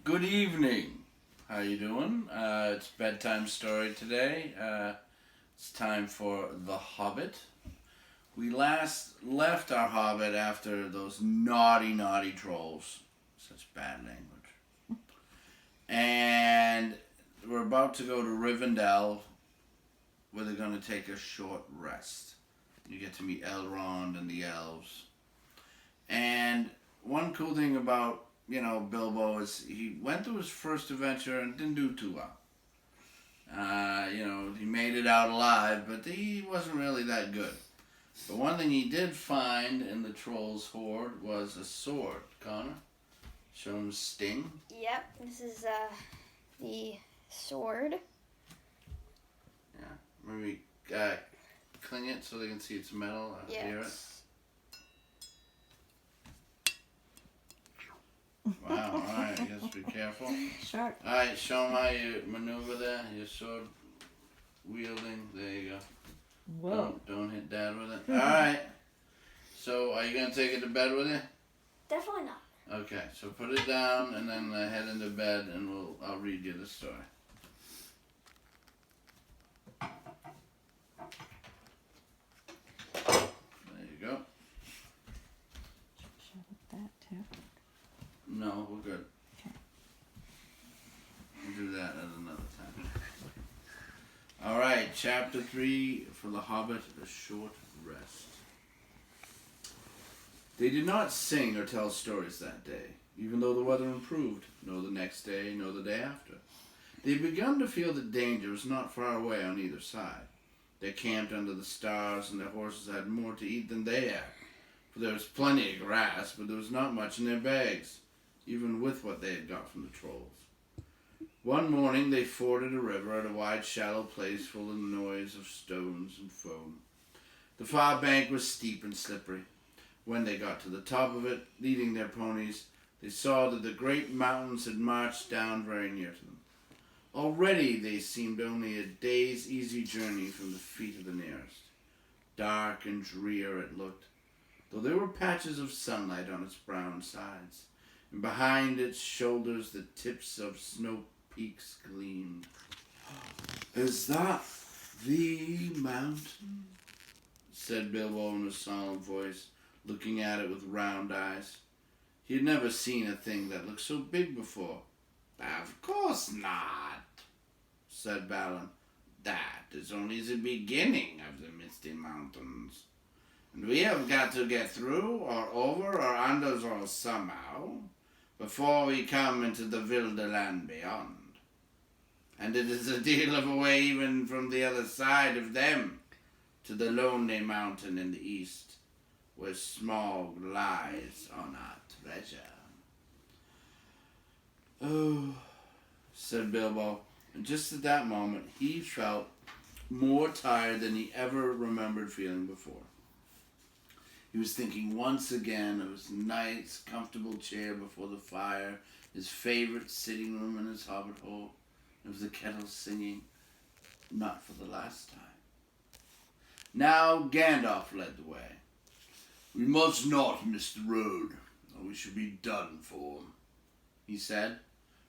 Good evening. How you doing? It's bedtime story today. It's time for The Hobbit. We last left our Hobbit after those naughty trolls. Such bad language. And we're about to go to Rivendell, where they're going to take a short rest. You get to meet Elrond and the elves. And one cool thing about Bilbo is he went to his first adventure and didn't do too well. He made it out alive, but he wasn't really that good. But one thing he did find in the Trolls' Hoard was a sword. Connor, show him Sting. Yep, this is the sword. Yeah, maybe cling it so they can see it's metal. Hear it. Wow, alright, I guess be careful. Sure. Alright, show him how you maneuver there. Your sword wielding. There you go. Whoa. Don't hit Dad with it. Alright. So, are you going to take it to bed with you? Definitely not. Okay, so put it down and then head into bed and I'll read you the story. There you go. Show that too. No, we're good. Okay. We'll do that at another time. Alright, Chapter 3 for The Hobbit, A Short Rest. They did not sing or tell stories that day, even though the weather improved, nor the next day, nor the day after. They had begun to feel that danger was not far away on either side. They camped under the stars, and their horses had more to eat than they had, for there was plenty of grass, but there was not much in their bags, even with what they had got from the trolls. One morning they forded a river at a wide, shallow place full of noise of stones and foam. The far bank was steep and slippery. When they got to the top of it, leading their ponies, they saw that the great mountains had marched down very near to them. Already they seemed only a day's easy journey from the feet of the nearest. Dark and drear it looked, though there were patches of sunlight on its brown sides, and behind its shoulders the tips of snow peaks gleamed. "Is that the mountain?" said Bilbo in a solemn voice, looking at it with round eyes. He had never seen a thing that looked so big before. "Of course not," said Balin. "That is only the beginning of the Misty Mountains. And we have got to get through, or over, or under, or somehow, before we come into the wilder land beyond. And it is a deal of a way even from the other side of them to the lonely mountain in the east, where Smaug lies on our treasure." "Oh," said Bilbo, and just at that moment he felt more tired than he ever remembered feeling before. He was thinking once again of his nice, comfortable chair before the fire, his favorite sitting room in his hobbit hole, of the kettle singing, not for the last time. Now Gandalf led the way. "We must not miss the road, or we shall be done for," he said.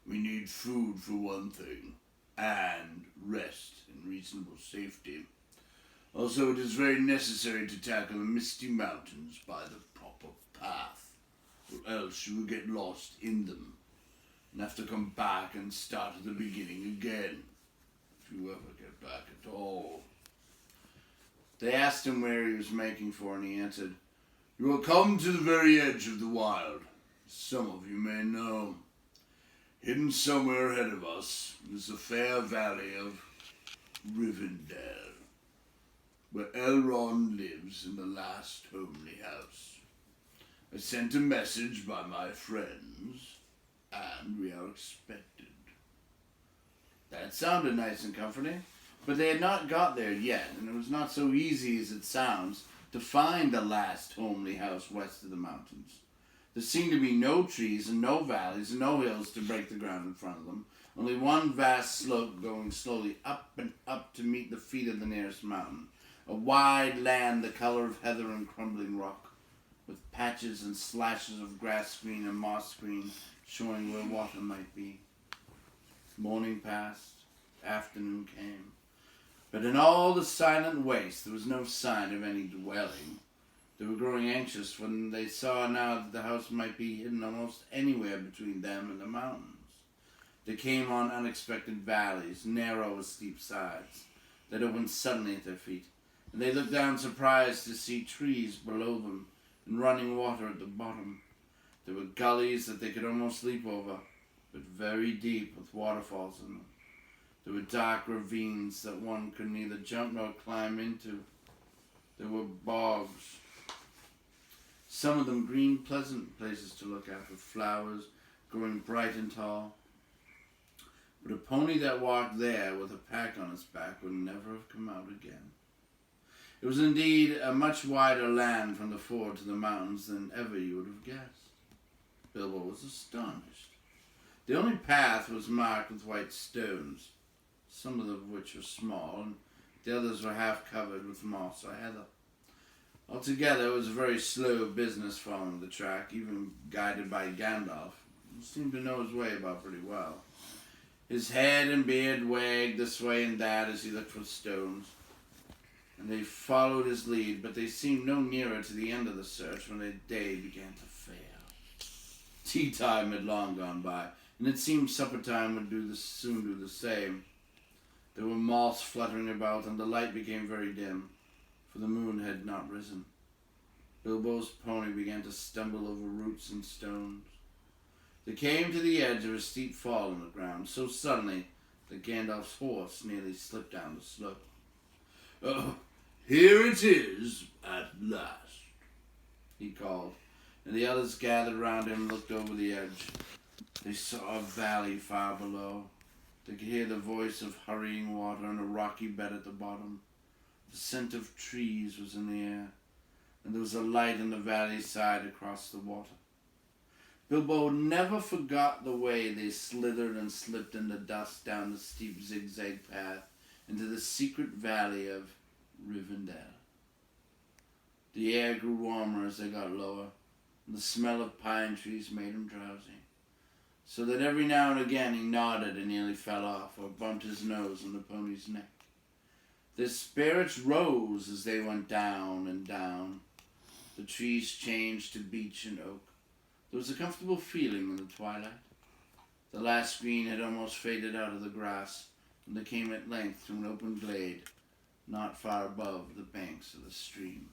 "We need food for one thing, and rest in reasonable safety. Also, it is very necessary to tackle the Misty Mountains by the proper path, or else you will get lost in them, and have to come back and start at the beginning again, if you ever get back at all." They asked him where he was making for, and he answered, "You will come to the very edge of the wild, as some of you may know. Hidden somewhere ahead of us is the fair valley of Rivendell, where Elrond lives in the last homely house. I sent a message by my friends, and we are expected." That sounded nice and comforting, but they had not got there yet, and it was not so easy as it sounds to find the last homely house west of the mountains. There seemed to be no trees and no valleys and no hills to break the ground in front of them, only one vast slope going slowly up and up to meet the feet of the nearest mountain, a wide land the color of heather and crumbling rock. with patches and slashes of grass green and moss green showing where water might be. Morning passed, afternoon came, but in all the silent waste there was no sign of any dwelling. They were growing anxious when they saw now that the house might be hidden almost anywhere between them and the mountains. They came on unexpected valleys, narrow with steep sides, that opened suddenly at their feet, and they looked down surprised to see trees below them and running water at the bottom. There were gullies that they could almost leap over, but very deep with waterfalls in them. There were dark ravines that one could neither jump nor climb into. There were bogs, some of them green, pleasant places to look at, with flowers growing bright and tall. But a pony that walked there with a pack on its back would never have come out again. It was indeed a much wider land from the ford to the mountains than ever you would have guessed. Bilbo was astonished. The only path was marked with white stones, some of which were small, and the others were half covered with moss or heather. Altogether, it was a very slow business following the track, even guided by Gandalf, who seemed to know his way about pretty well. His head and beard wagged this way and that as he looked for stones, and they followed his lead, but they seemed no nearer to the end of the search when the day began to fail. Tea time had long gone by, and it seemed supper time would soon do the same. There were moths fluttering about, and the light became very dim, for the moon had not risen. Bilbo's pony began to stumble over roots and stones. They came to the edge of a steep fall in the ground, so suddenly that Gandalf's horse nearly slipped down the slope. "Oh, here it is at last," he called, and the others gathered round him and looked over the edge. They saw a valley far below. They could hear the voice of hurrying water and a rocky bed at the bottom. The scent of trees was in the air, and there was a light in the valley side across the water. Bilbo never forgot the way they slithered and slipped in the dust down the steep zigzag path into the secret valley of Rivendell. The air grew warmer as they got lower, and the smell of pine trees made him drowsy, so that every now and again he nodded and nearly fell off or bumped his nose on the pony's neck. Their spirits rose as they went down and down. The trees changed to beech and oak. There was a comfortable feeling in the twilight. The last green had almost faded out of the grass, and they came at length to an open glade, not far above the banks of the stream.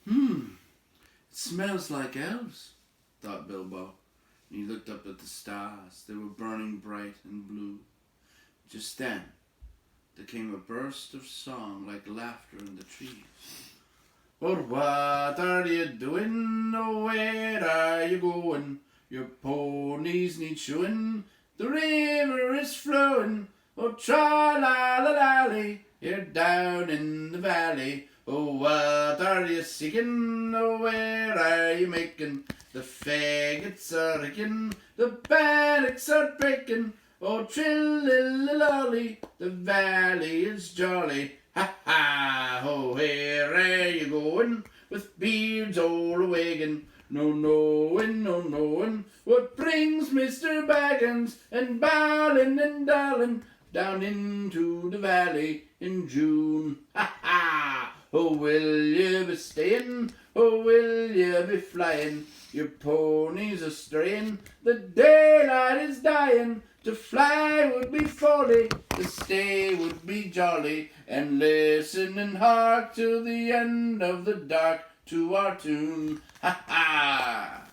It smells like elves, thought Bilbo, and he looked up at the stars. They were burning bright and blue. Just then, there came a burst of song like laughter in the trees. "Oh, what are you doing? Oh, where are you going? Your ponies need shoeing. The river is flowing. Oh, tra-la-la-lally, you're down in the valley. Oh, what are you seeking? Oh, where are you making? The faggots are raking, the paddocks are breaking. Oh, trill-lily-lolly, the valley is jolly. Ha ha, oh, where are you going? With beards all a-wagging, no knowing what brings Mr. Baggins and Balin and Darlin down into the valley in June. Ha ha, oh, will you be staying? Oh, will you be flying? Your ponies are straying, the daylight is dying. To fly would be folly, to stay would be jolly, and listen and hark till the end of the dark to our tune. Ha ha!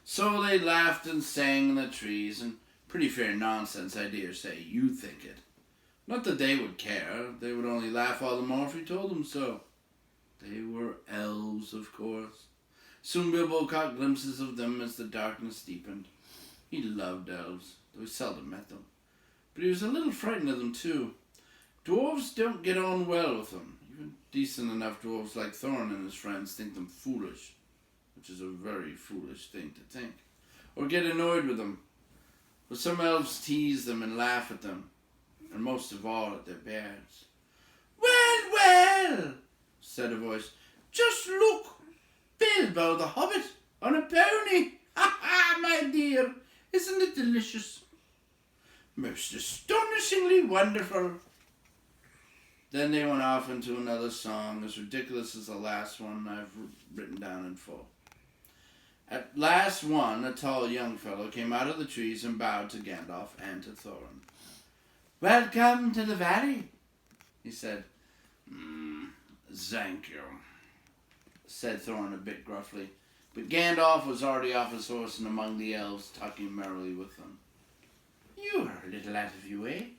So they laughed and sang in the trees, and pretty fair nonsense, I dare say. You think it. Not that they would care. They would only laugh all the more if you told them so. They were elves, of course. Soon Bilbo caught glimpses of them as the darkness deepened. He loved elves, though he seldom met them. But he was a little frightened of them, too. Dwarves don't get on well with them. Even decent enough dwarves like Thorin and his friends think them foolish, which is a very foolish thing to think, or get annoyed with them. but some elves tease them and laugh at them, and most of all at their bears. "Well, well," said a voice. "Just look! Bilbo the Hobbit on a pony! Ha ha, my dear! Isn't it delicious? Most astonishingly wonderful." Then they went off into another song, as ridiculous as the last one I've written down in full. At last one, a tall young fellow, came out of the trees and bowed to Gandalf and to Thorin. "Welcome to the valley," he said. "Thank you," said Thorin a bit gruffly. But Gandalf was already off his horse and among the elves, talking merrily with them. "You are a little out of your way,"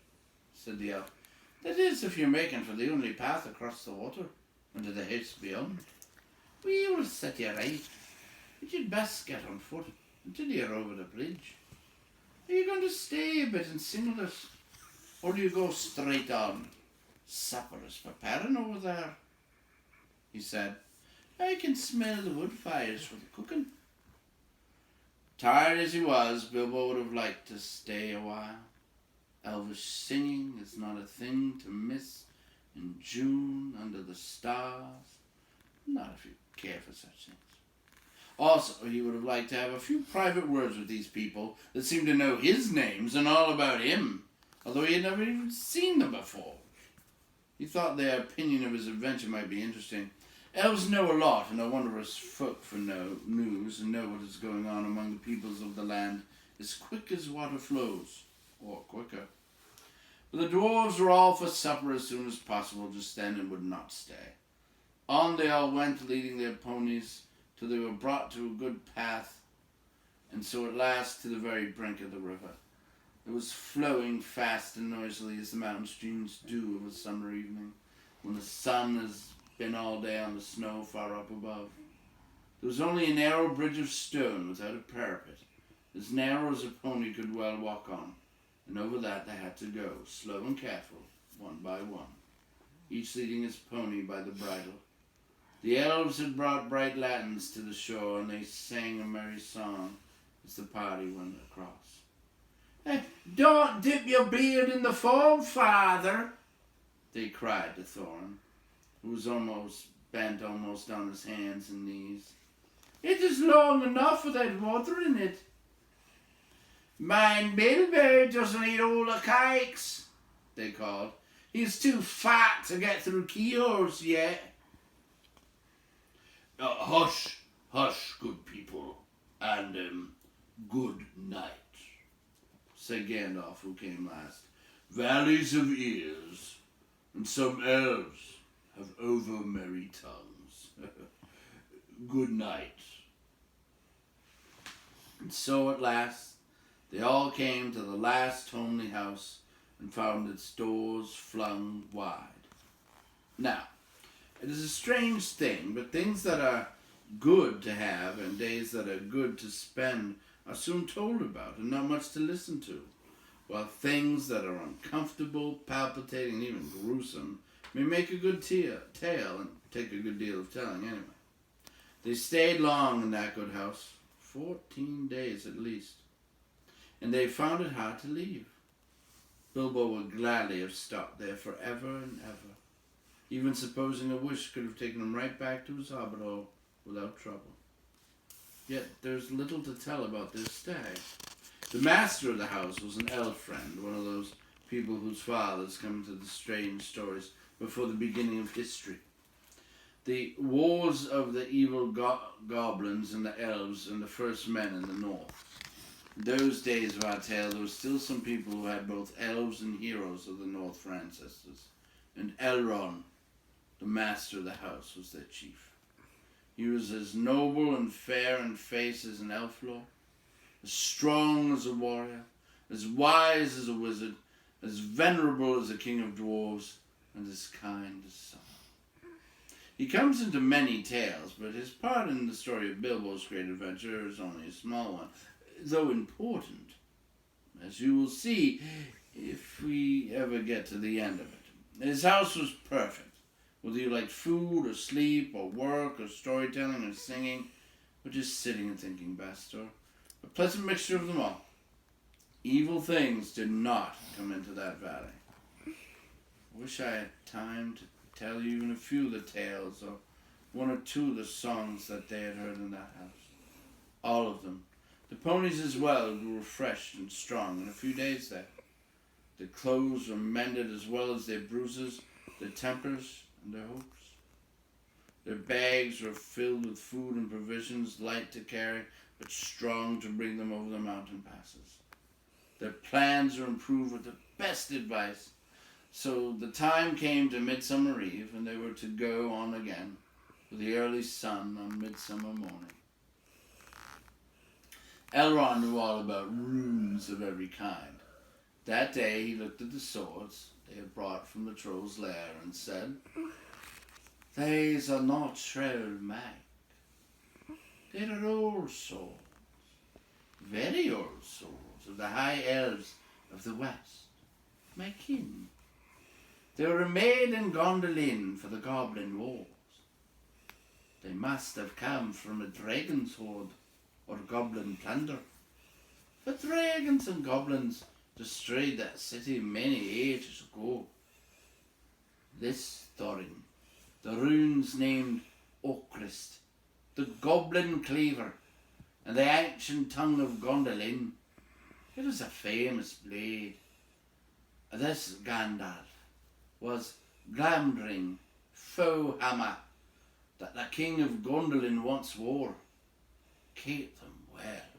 said the elf. "That is, if you're making for the only path across the water, and to the house beyond. We will set you right, but you'd best get on foot until you're over the bridge. Are you going to stay a bit and sing with us, or do you go straight on? Supper is preparing over there," he said. "I can smell the wood fires for the cooking." Tired as he was, Bilbo would have liked to stay a while. Elvish singing is not a thing to miss in June under the stars. Not if you care for such things. Also, he would have liked to have a few private words with these people that seemed to know his names and all about him, although he had never even seen them before. He thought their opinion of his adventure might be interesting. Elves know a lot and are wondrous folk for news and know what is going on among the peoples of the land as quick as water flows, or quicker. But the dwarves were all for supper as soon as possible just then and would not stay. On they all went, leading their ponies, till they were brought to a good path, and so at last to the very brink of the river. It was flowing fast and noisily as the mountain streams do of a summer evening, when the sun has been all day on the snow far up above. There was only a narrow bridge of stone without a parapet, as narrow as a pony could well walk on, and over that they had to go, slow and careful, one by one, each leading his pony by the bridle. The elves had brought bright lanterns to the shore, and they sang a merry song as the party went across. "Don't dip your beard in the foam, father," they cried to Thorin, who was bent almost on his hands and knees. "It is long enough without water in it." "Mind Bilbo doesn't eat all the cakes," they called. "He's too fat to get through keyholes yet." Hush, hush, good people, and good night," said Gandalf, who came last. "Valleys have ears, and some elves have over-merry tongues. Good night." And so at last they all came to the last homely house and found its doors flung wide. Now, it is a strange thing, but things that are good to have and days that are good to spend are soon told about and not much to listen to, while things that are uncomfortable, palpitating, and even gruesome may make a good tale and take a good deal of telling anyway. They stayed long in that good house, 14 days at least, and they found it hard to leave. Bilbo would gladly have stopped there forever and ever, even supposing a wish could have taken him right back to his hobbit hole without trouble. Yet there's little to tell about their stay. The master of the house was an elf friend, one of those people whose fathers come into the strange stories before the beginning of history. The wars of the evil goblins and the elves and the first men in the north. In those days of our tale, there were still some people who had both elves and heroes of the north for ancestors, and Elrond, the master of the house, was their chief. He was as noble and fair in face as an elf lord, as strong as a warrior, as wise as a wizard, as venerable as a king of dwarves, and as kind as some. He comes into many tales, but his part in the story of Bilbo's great adventure is only a small one, though important, as you will see if we ever get to the end of it. His house was perfect. Whether you liked food, or sleep, or work, or storytelling, or singing, or just sitting and thinking best, or a pleasant mixture of them all. Evil things did not come into that valley. I wish I had time to tell you even a few of the tales or one or two of the songs that they had heard in that house. All of them. The ponies as well grew refreshed and strong in a few days there. Their clothes were mended as well as their bruises, their tempers, and their hopes. Their bags were filled with food and provisions, light to carry, but strong to bring them over the mountain passes. Their plans were improved with the best advice. So the time came to Midsummer Eve, and they were to go on again with the early sun on Midsummer morning. Elrond knew all about runes of every kind. That day he looked at the swords they had brought from the troll's lair and said, "These are not troll make. They are old swords, very old swords of the high elves of the west, my kin. They were made in Gondolin for the goblin wars. They must have come from a dragon's hoard or goblin plunder. For dragons and goblins destroyed that city many ages ago. This Thorin, the runes named Oakrist, the goblin cleaver, and the ancient tongue of Gondolin, it was a famous blade. This Gandalf was Glamdring, foe hammer, that the king of Gondolin once wore. Keep them well.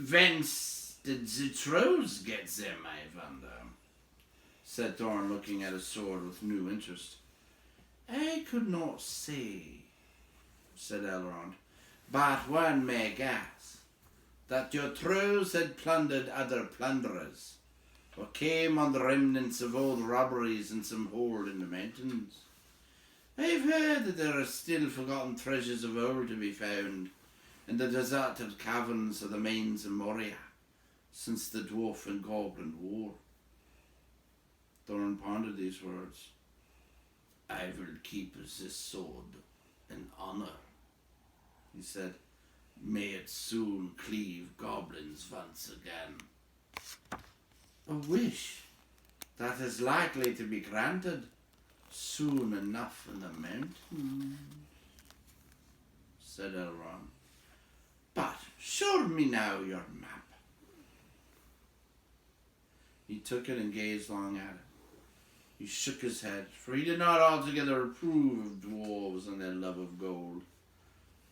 Whence did the trolls get them, I wonder?" said Thorin, looking at his sword with new interest. "I could not say," said Elrond, "but one may guess that your trolls had plundered other plunderers, or came on the remnants of old robberies in some hole in the mountains. I've heard that there are still forgotten treasures of old to be found in the deserted caverns of the Mains of Moria since the Dwarf and Goblin War." Thorin pondered these words. "I will keep this sword in honor," he said. "May it soon cleave goblins once again." "A wish that is likely to be granted soon enough in the mountains," said Elrond. "But show me now your map." He took it and gazed long at it. He shook his head, for he did not altogether approve of dwarves and their love of gold.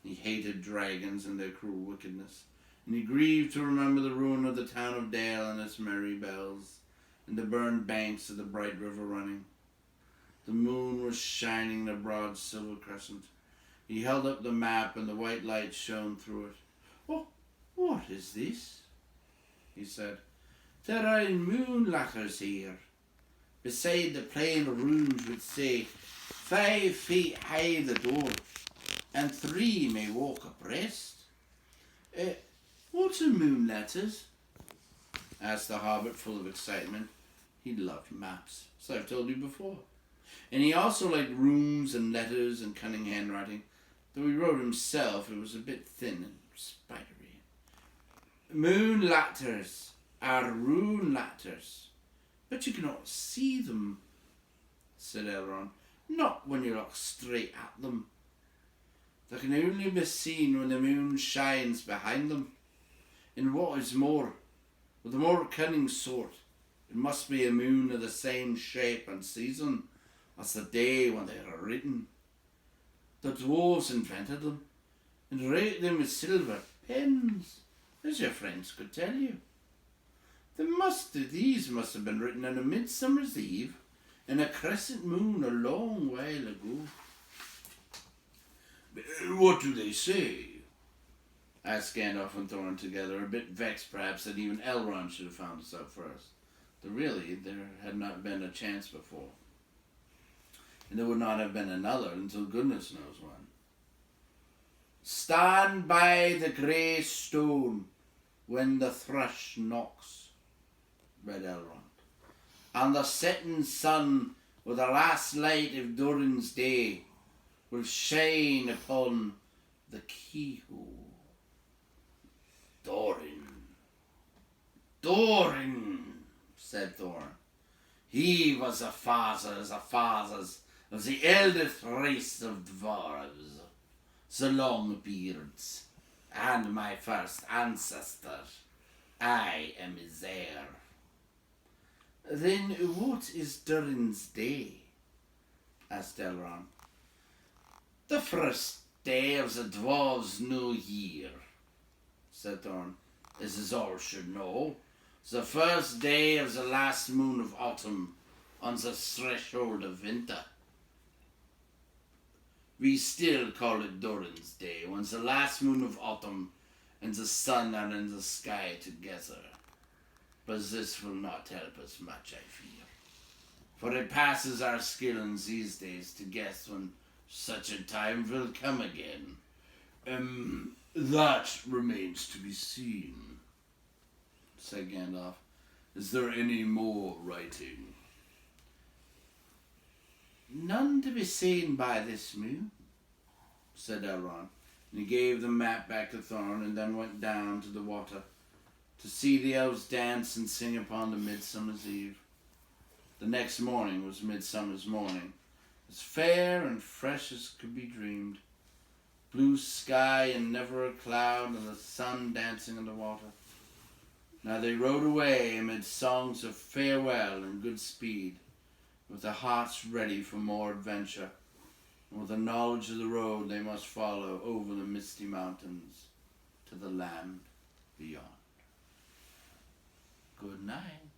He hated dragons and their cruel wickedness, and he grieved to remember the ruin of the town of Dale and its merry bells, and the burned banks of the bright river running. The moon was shining in a broad silver crescent. He held up the map, and the white light shone through it. "Oh, what is this?" he said. "There are moon letters here, beside the plain runes which say 5 feet high the door, and 3 may walk abreast." "What's a moon letters?" asked the hobbit, full of excitement. He loved maps, as I've told you before. And he also liked runes and letters and cunning handwriting. Though he wrote himself, it was a bit thin and spidery. "Moon letters are rune letters, but you cannot see them," said Elrond. "Not when you look straight at them. They can only be seen when the moon shines behind them. And what is more, with a more cunning sort, it must be a moon of the same shape and season as the day when they are written. The dwarves invented them, and wrote them with silver pens, as your friends could tell you. These must have been written on a Midsummer's Eve and a crescent moon a long while ago." "What do they say?" asked Gandalf and Thorin together, a bit vexed perhaps that even Elrond should have found this out first. Though really there had not been a chance before. And there would not have been another until goodness knows when. "Stand by the grey stone when the thrush knocks," read Elrond. "And the setting sun with the last light of Durin's day will shine upon the keyhole." Thorin Thorin, said Thor. He was the fathers of the eldest race of dwarves, the Longbeards, and my first ancestor. I am his heir. Then what is Durin's Day? Asked Elrond. The first day of the dwarves' new year, said Thorin. This is all should know. The first day of the last moon of autumn on the threshold of winter. We still call it Durin's Day, when the last moon of autumn and the sun are in the sky together. But this will not help us much, I fear. For it passes our skill in these days to guess when such a time will come again. That remains to be seen, said Gandalf. Is there any more writing? None to be seen by this moon, said Elrond. And he gave the map back to Thorin and then went down to the water to see the elves dance and sing upon the Midsummer's Eve. The next morning was Midsummer's morning, as fair and fresh as could be dreamed. Blue sky and never a cloud, and the sun dancing in the water. Now they rode away amid songs of farewell and good speed, with their hearts ready for more adventure, and with the knowledge of the road they must follow over the misty mountains to the land beyond. Good night.